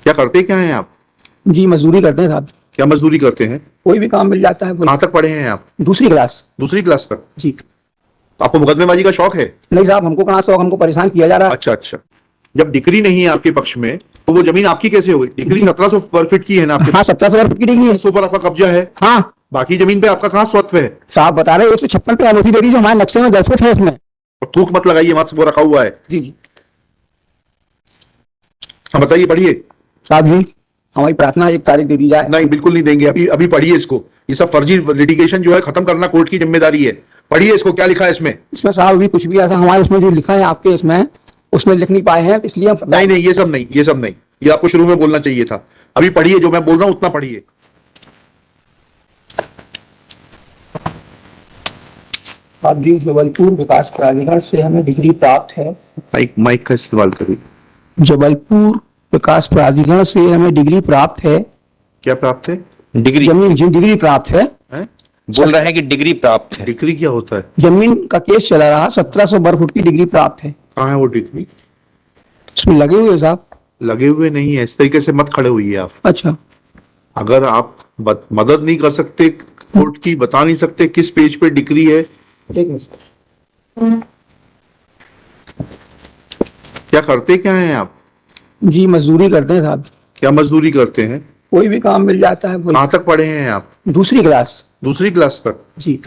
क्या करते क्या हैं आप? जी मजदूरी करते हैं साहब। क्या मजदूरी करते हैं? कोई भी काम मिल जाता है। कहाँ तक पढ़े हैं आप? दूसरी क्लास। दूसरी क्लास तक? जी। तो आपको मुकदमेबाजी का शौक है? नहीं साहब, हमको कहाँ शौक, हमको परेशान किया जा रहा है। अच्छा अच्छा। जब डिग्री नहीं है आपके पक्ष में तो वो जमीन आपकी कैसे हो गई? डिग्री 1700 स्क्वायर फीट की है ना आपके? हाँ 1700 की डिग्री है। उसके ऊपर आपका कब्जा है। हाँ बाकी जमीन पे आपका कहाँ स्वत्व है? साहब बता रहे 156 पे एनओसी दे दी जो हमारे नक्शे में दर्ज है उसमें। और थूक मत लगाइए, मत वो रखा हुआ है। जी जी हाँ बताइए, पढ़िए। साहब जी हमारी प्रार्थना 1 तारीख दे दी जाए। नहीं बिल्कुल नहीं देंगे, अभी अभी पढ़िए इसको। ये सब फर्जी लिटिगेशन जो है खत्म करना कोर्ट की जिम्मेदारी है। पढ़िए इसको, क्या लिखा है इसमें? इसमें साहब भी कुछ भी ऐसा हमारे उसमें जो लिखा है आपके इसमें उसमें लिख नहीं पाए हैं, इसलिए हम नहीं नहीं, ये सब नहीं, ये सब नहीं। ये आपको शुरू में बोलना चाहिए था। अभी पढ़िए, जो मैं बोल रहा हूं उतना पढ़िए। साहब जी जबलपुर विकास प्राधिकरण से हमें डिग्री प्राप्त है। माइक माइक का इस्तेमाल करिए। जबलपुर विकास प्राधिकरण से हमें डिग्री प्राप्त है। क्या प्राप्त है? डिग्री जमीन जी डिग्री प्राप्त है। हैं? बोल रहे हैं कि डिग्री प्राप्त है। डिग्री क्या होता है? जमीन का केस चला रहा, 1700 वर्ग फुट की डिग्री प्राप्त है। कहाँ है वो डिग्री? इसमें लगे हुए साहब। लगे हुए नहीं है, इस तरीके से मत खड़े हुई आप। अच्छा अगर आप मदद नहीं कर सकते कोर्ट की, बता नहीं सकते किस पेज पे डिग्री है। ठीक है सर। क्या करते क्या हैं आप? जी मजदूरी करते हैं साहब। क्या मजदूरी करते हैं? कोई भी काम मिल जाता है। कहाँ तक पढ़े हैं आप? दूसरी क्लास। दूसरी क्लास तक? जी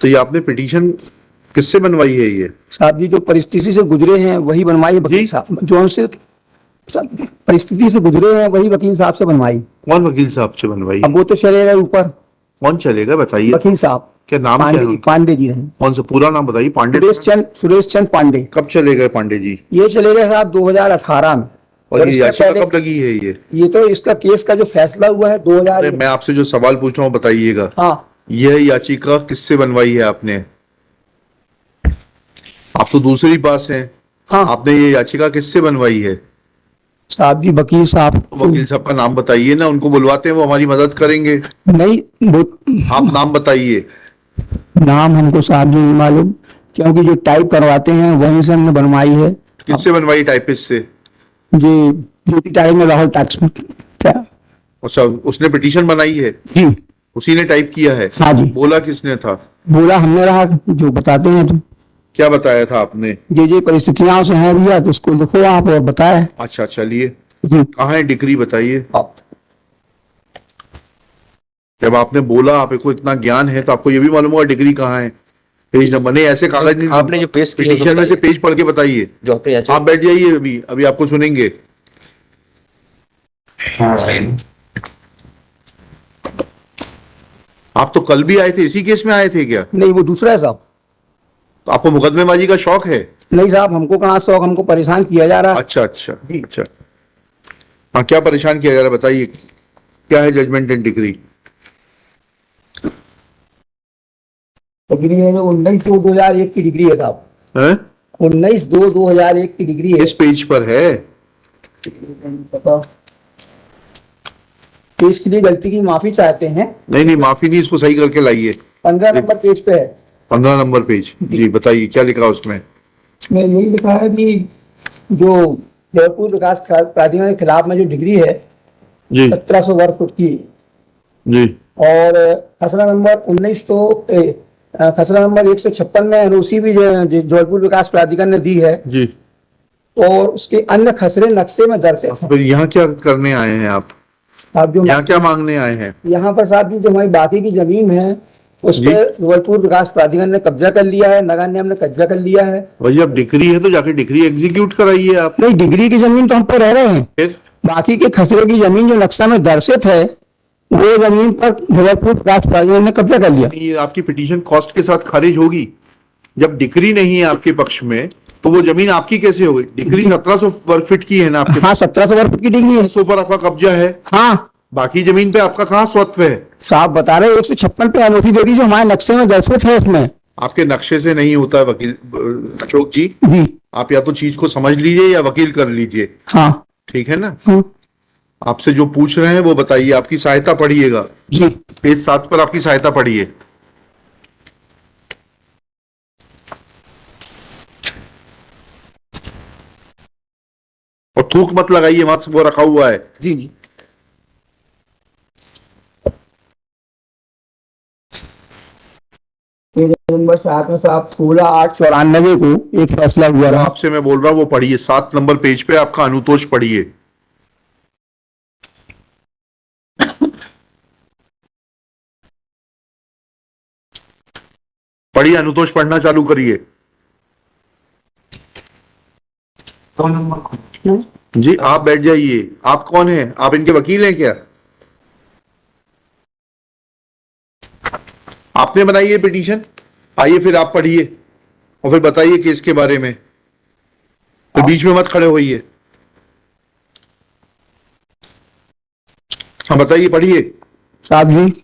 तो ये आपने पिटीशन किससे बनवाई है ये? साहब जी जो परिस्थिति से गुजरे हैं वही बनवाई है वकील साहब, जो हमसे परिस्थिति से गुजरे हैं वही वकील साहब से बनवाई। कौन वकील साहब से बनवाई? अब वो तो चले गए ऊपर। कौन चलेगा बताइए? वकील साहब क्या नाम क्या है उनका? पांडे जी रहे। कौन सा पूरा नाम बताइए? पांडे? सुरेश चंद पांडे। कब चले गए पांडे जी? ये चले गए साहब 2018 में। और ये इससे याचिका पहले- कब लगी है ये? ये तो इसका केस का जो फैसला हुआ है 2000। अरे मैं आपसे जो सवाल पूछ रहा हूँ बताइएगा। हाँ यह याचिका किससे बनवाई है आपने? आप तो दूसरी पास हैं। हाँ आपने ये याचिका किससे बनवाई है? साहब जी वकील साहब। वकील साहब का नाम बताइए ना, उनको बुलवाते हैं, वो हमारी मदद करेंगे। नहीं वो आप नाम बताइए। नाम हमको साहब जी नहीं मालूम, क्योंकि जो टाइप करवाते हैं वहीं से हमने बनवाई है। किससे बनवाई? टाइपिस्ट से? जी ड्यूटी टाइम में राहुल टैक्स क्या। अच्छा, उसने पिटीशन बनाई है? जी उसी ने टाइप किया है? हाँ जी। बोला किसने था? बोला हमने रहा, जो बताते हैं तो क्या बताया था आपने? ये परिस्थितियां से है भैया तो उसको लिखो आप और बताए। अच्छा चलिए, जी कहाँ है डिग्री बताइए। आप जब आपने बोला आपको इतना ज्ञान है तो आपको ये भी मालूम होगा डिग्री कहाँ है। पेज नंबर नहीं, ऐसे कागज नहीं। आपने जो पेश किया पिटीशन में से पेज पढ़ के बताइए। जो आपने याचिका- आप बैठ जाइए, अभी अभी आपको सुनेंगे। आप तो कल भी आए थे, इसी केस में आए थे क्या? नहीं वो दूसरा है साहब। तो आपको मुकदमेबाजी का शौक है? नहीं साहब हमको कहाँ शौक, हमको परेशान किया जा रहा है। अच्छा अच्छा अच्छा। हाँ, क्या परेशान किया जा रहा है बताइए। क्या है जजमेंट एंड डिग्री? डिग्री है जो 19/2/2001 की डिग्री है साहब। हैं? 19/2/2001 की डिग्री है। किस पेज पर है? पेज के लिए गलती की माफी चाहते हैं। नहीं नहीं, माफी नहीं, इसको सही करके लाइए। 15 नंबर पेज पे है। 15 नंबर पेज। जी बताइए, क्या लिखा उसमें? इसमें यही लिखा है कि जो जयपुर विकास प्राधिकरण के खिलाफ में जो डिग्री है जी 1700 वर्ग फुट की, जी और खसरा नंबर 19 तो खसरा नंबर 156 में एनओसी भी जयपुर विकास प्राधिकरण ने दी है, जी। और उसके अन्य खसरे नक्शे में दर्ज है। फिर यहाँ क्या करने आए हैं आप? साहब जो यहाँ क्या मांगने आए हैं? यहाँ पर साहब जी जो हमारी बाकी की जमीन है उस जी। पर जबलपुर विकास प्राधिकरण ने कब्जा कर लिया है, नगर निगम ने कब्जा कर लिया है। भाई अब डिग्री है तो जाके डिग्री एग्जीक्यूट कराइए आप। नहीं डिग्री की जमीन तो हम पर रह रहे हैं, फिर बाकी के खसरे की जमीन जो नक्शा में दर्शित है वो जमीन पर जबलपुर विकास प्राधिकरण ने कब्जा कर लिया। ये आपकी पिटीशन कॉस्ट के साथ खारिज होगी। जब डिग्री नहीं है आपके पक्ष में तो वो जमीन आपकी कैसे हो गई? डिग्री 1700 वर्ग फीट की है ना आपके? हाँ 1700 वर्ग की डिग्री है। 1700 पर आपका कब्जा है। हाँ बाकी जमीन पे आपका कहाँ स्वत्व है? साहब बता रहे 156 पे एनओसी दे दी जो हमारे नक्शे में दर्शित है उसमें। आपके नक्शे से नहीं होता है वकील अशोक जी। जी आप या तो चीज को समझ लीजिए या वकील कर लीजिए। हाँ ठीक है ना? हाँ आपसे जो पूछ रहे हैं वो बताइए। आपकी सहायता पढ़िएगा, जी। पेज 7 पर आपकी सहायता पढ़िए। और थूक मत लगाइए, मत, वो रखा हुआ है। जी जी। पेज नंबर 7 में साहब 16/8/94 को एक फैसला हुआ जो था। आपसे मैं बोल रहा हूँ वो पढ़िए, 7 नंबर पेज पे आपका अनुतोष पढ़िए। पढ़िए, अनुतोष पढ़ना चालू करिए। जी आप बैठ जाइए। आप कौन हैं? आप इनके वकील हैं क्या? आपने बनाई है पिटीशन? आइए फिर आप पढ़िए और फिर बताइए केस के बारे में, फिर बीच में मत खड़े होइए। हाँ बताइए, पढ़िए। साहब जी,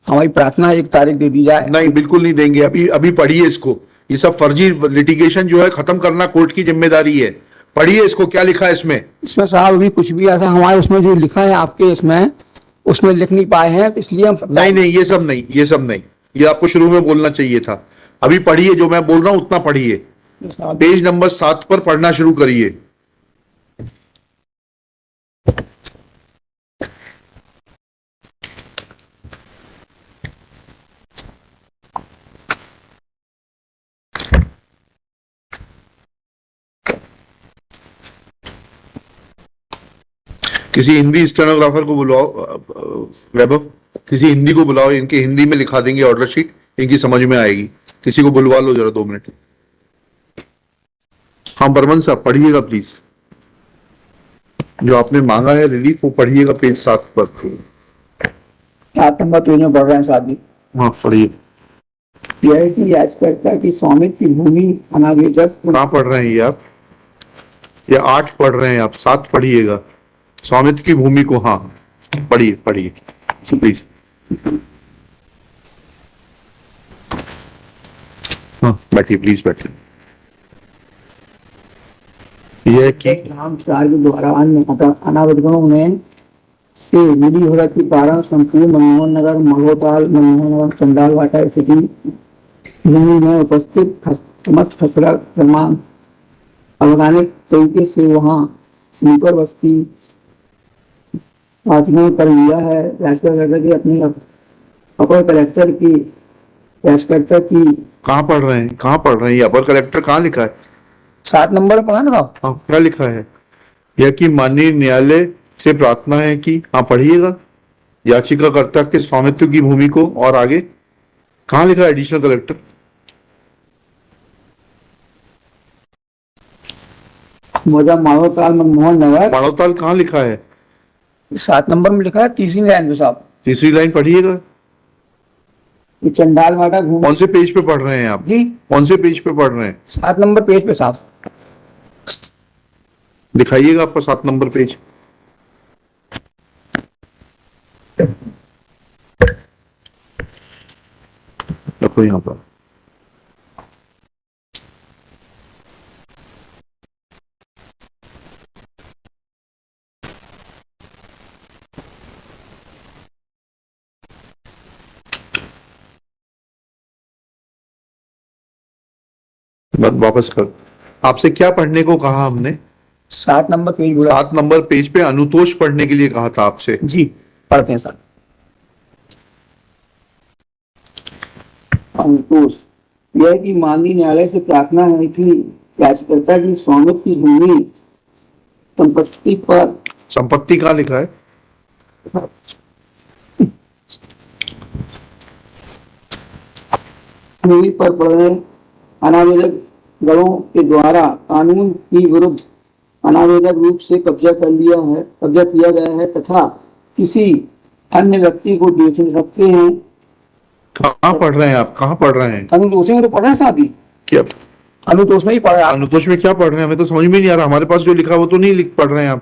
हमारी प्रार्थना है 1 तारीख दे दी जाए। नहीं, बिल्कुल नहीं देंगे। अभी अभी पढ़िए इसको। ये सब फर्जी लिटिगेशन जो है खत्म करना कोर्ट की जिम्मेदारी है। पढ़िए इसको, क्या लिखा है इसमें। इसमें साहब अभी कुछ भी ऐसा हमारे उसमें जो लिखा है आपके इसमें, उसमें लिख नहीं पाए हैं, तो इसलिए हम नहीं नहीं, ये सब नहीं, ये सब नहीं। ये आपको शुरू में बोलना चाहिए था। अभी पढ़िए, जो मैं बोल रहा हूं उतना पढ़िए। पेज नंबर 7 पर पढ़ना शुरू करिए। किसी हिंदी स्टेनोग्राफर को बुलाओ, वैभव, किसी हिंदी को बुलाओ, इनके हिंदी में लिखा देंगे ऑर्डर शीट, इनकी समझ में आएगी। किसी को बुलवा लो जरा 2 मिनट। हाँ बर्मन साहब पढ़िएगा प्लीज, जो आपने मांगा है रिलीफ वो पढ़िएगा पेज 7 पर। 7 नंबर पेज में पढ़ रहे हैं साहब जी। हाँ पढ़िए। यह है कि याचिकाकर्ता की स्वामित्व की भूमि अनावेदक कहाँ पढ़ रहे हैं ये आप? ये 8 पढ़ रहे हैं आप, 7 पढ़िएगा। स्वामित्व की भूमि को, हाँ पढ़िए पढ़िए प्लीज। हाँ बैठिए प्लीज, बैठिए। यह कि नाम सार के द्वारा अन्य अनावधगणों में से मिली होरत के कारण संपूर्ण मनमोहन नगर, महोताल, मनमोहन नगर, चंडाल वाटा स्थिति भूमि में उपस्थित समस्त खसरा क्रमांक अवैधानिक तरीके से वहाँ स्लीपर बस्ती पार्टियों कर लिया है। याचिकाकर्ता की अपनी अपर कलेक्टर की याचिकाकर्ता की कहाँ पढ़ रहे हैं, कहाँ पढ़ रहे हैं? ये अपर कलेक्टर कहाँ लिखा है? 7 नंबर पढ़ा ना साहब। हाँ क्या लिखा है? यह कि माननीय न्यायालय से प्रार्थना है कि, हाँ पढ़िएगा, याचिकाकर्ता के स्वामित्व की भूमि को, और आगे कहाँ लिखा है एडिशनल कलेक्टर? मौजा माधोताल मनमोहन नगर, माड़ोताल कहाँ लिखा है? 7 नंबर में लिखा है, 3री लाइन पे साहब। तीसरी लाइन पढ़िएगा। ये चंडाल वाटा भूमि कौन से पेज पे पढ़ रहे हैं आप? जी, कौन से पेज पे पढ़ रहे हैं? 7 नंबर पेज पे साहब। दिखाइएगा आपका 7 नंबर पेज। रखो यहाँ पर। वापस कर। आपसे क्या पढ़ने को कहा हमने? 7 नंबर पेज बोला 7 नंबर पेज पे अनुतोष पढ़ने के लिए कहा था आपसे। जी, पढ़ते हैं साहब। अनुतोष यह है कि माननीय न्यायालय से प्रार्थना है कि याचिकाकर्ता की स्वामित्व की भूमि संपत्ति पर संपत्ति कहाँ लिखा है? भूमि पर पड़ रहे अनावेदक गणों के द्वारा कानून की विरुद्ध अनावेदक रूप से कब्जा किया गया है तथा किसी अन्य व्यक्ति को बेच सकते हैं। कहाँ पढ़ रहे हैं आप, कहाँ पढ़ रहे हैं? अनुतोष में तो पढ़ रहे हैं साहब जी। क्या अनुतोष में ही पढ़ रहे हैं आप। अनुतोष में क्या पढ़ रहे हैं? हमें तो समझ में नहीं आ रहा। हमारे पास जो लिखा है वो तो नहीं लिख पढ़ रहे हैं आप।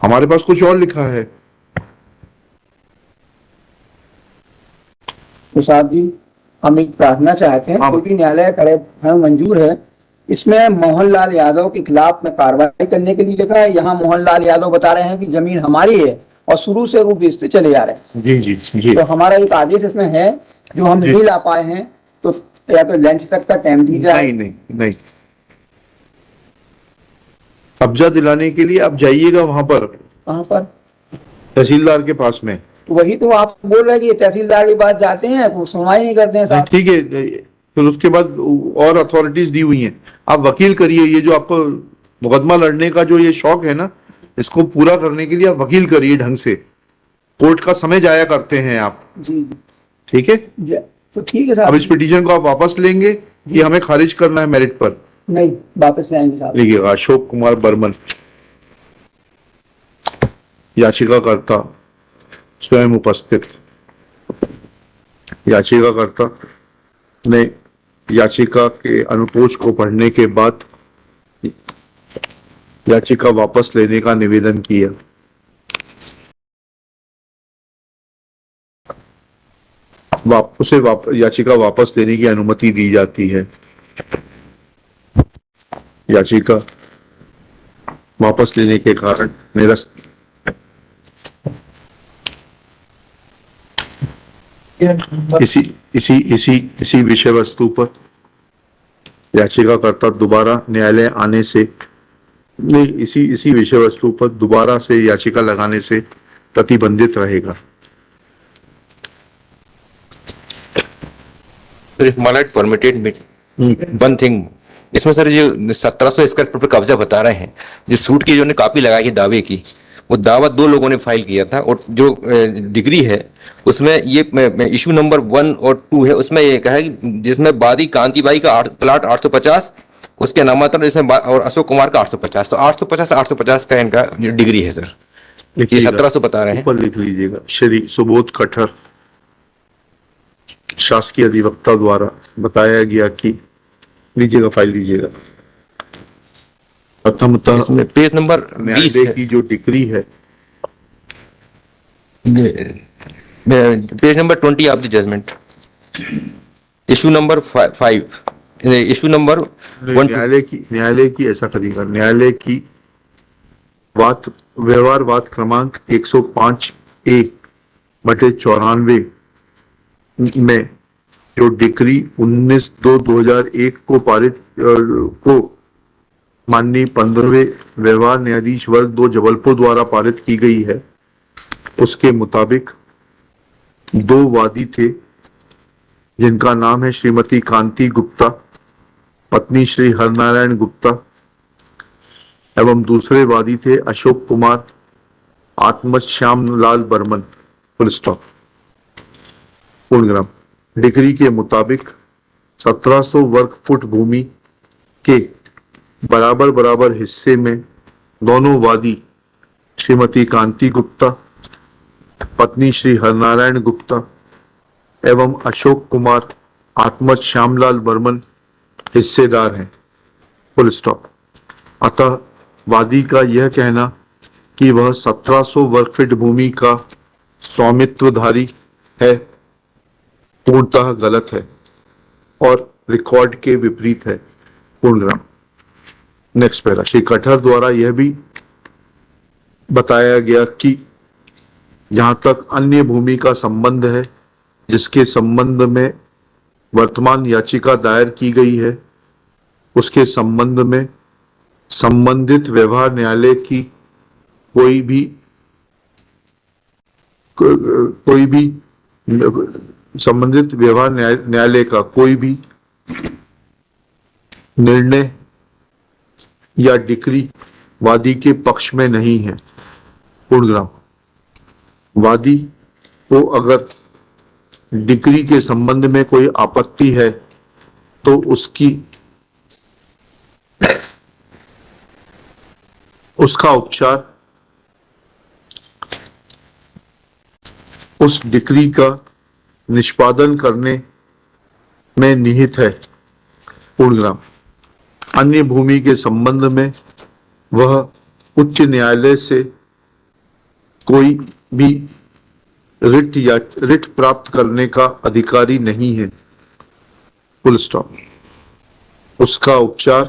हमारे पास कुछ और लिखा है। तो साहब जी, हम एक प्रार्थना चाहते हैं, हाँ। क्योंकि न्यायालय करे हमें मंजूर है। इसमें मोहनलाल यादव के खिलाफ में कार्रवाई करने के लिए लिखा है। यहाँ मोहनलाल यादव बता रहे हैं कि जमीन हमारी है और शुरू से वो बेचते चले जा रहे हैं। जी जी जी। तो हमारा एक आदेश इसमें है जो हम नहीं ला पाए हैं, तो या तो लंच तक का टाइम दी जाए। नहीं नहीं नहीं, कब्जा दिलाने के लिए आप जाइएगा वहां पर, कहाँ पर? तहसीलदार के पास में। वही तो आप बोल रहे हैं कि तहसीलदार के पास जाते हैं तो सुनवाई नहीं करते हैं नहीं, साहब। ठीक है, फिर उसके बाद और अथॉरिटीज दी हुई हैं। आप वकील करिए, ये जो आपको मुकदमा लड़ने का जो ये शौक है ना, इसको पूरा करने के लिए आप वकील करिए ढंग से। कोर्ट का समय जाया करते हैं आप, जी ठीक है। तो ठीक है अब साहब। इस पिटीशन को आप वापस लेंगे कि हमें खारिज करना है मेरिट पर? नहीं, वापस लाएंगे साहब। लिखिएगा, अशोक कुमार बर्मन, याचिकाकर्ता स्वयं उपस्थित। याचिकाकर्ता ने याचिका के अनुतोष को पढ़ने के बाद याचिका वापस लेने का निवेदन किया। याचिका वापस लेने की अनुमति दी जाती है। याचिका वापस लेने के कारण निरस्त। इसी विषय वस्तु पर याचिकाकर्ता दोबारा न्यायालय आने से नहीं, इसी विषय वस्तु पर दोबारा से याचिका लगाने से प्रतिबंधित रहेगा। परमिटेड वन थिंग, इसमें सर जो 1700 स्क्वायर फुट पर कब्जा बता रहे हैं, जो सूट की जो ने कॉपी लगाई है दावे की, वो दावा 2 लोगों ने फाइल किया था, और जो डिग्री है उसमें ये इशू नंबर 1 और 2 है, उसमें ये कहा है कि जिसमें वादी कांतिबाई का प्लाट 850, उसके नामांतरण इसमें और अशोक कुमार का 850, तो 850 का इनका जो डिग्री है सर, ये 1700 बता रहे हैं। ऊपर लिख लीजिएगा, श्री सुबोध कठर शासकीय अधिवक्ता द्वारा बताया गया कि, लीजिएगा फाइल लीजिएगा। प्रथमतः इसमें पेज नंबर 20 न्यायालय की जो डिग्री है, page number 20 of the judgment, issue number 5, issue number 1। न्यायालय की ऐसा करेगा, न्यायालय की व्यवहार वाद क्रमांक 105A/94 में जो डिग्री 19/2/2001 को पारित को माननीय 15वें व्यवहार न्यायाधीश वर्ग 2 जबलपुर द्वारा पारित की गई है, उसके मुताबिक 2 वादी थे जिनका नाम है श्रीमती कांति गुप्ता, पत्नी श्री हरनारायण गुप्ता, एवं दूसरे वादी थे अशोक कुमार आत्मश्याम लाल बर्मन, फुल स्टॉप, पूर्णग्राम। डिग्री के मुताबिक 1700 वर्ग फुट भूमि के बराबर हिस्से में दोनों वादी श्रीमती कांति गुप्ता, पत्नी श्री हरनारायण गुप्ता एवं अशोक कुमार आत्मज श्यामलाल बर्मन हिस्सेदार हैं, फुल स्टॉप। अतः वादी का यह कहना कि वह 1700 वर्ग फीट भूमि का स्वामित्वधारी है पूर्णतः गलत है और रिकॉर्ड के विपरीत है, पूर्णग्राम। नेक्स्ट पैरा, श्री कठर द्वारा यह भी बताया गया कि जहां तक अन्य भूमि का संबंध है जिसके संबंध में वर्तमान याचिका दायर की गई है, उसके संबंध में संबंधित व्यवहार न्यायालय की कोई भी संबंधित व्यवहार न्यायालय का कोई भी निर्णय या डिक्री वादी के पक्ष में नहीं है, पूर्णग्राम। वादी को अगर डिक्री के संबंध में कोई आपत्ति है तो उसका उपचार उस डिक्री का निष्पादन करने में निहित है, पूर्णग्राम। अन्य भूमि के संबंध में वह उच्च न्यायालय से कोई भी रिट प्राप्त करने का अधिकारी नहीं है, फुल स्टॉप। उसका उपचार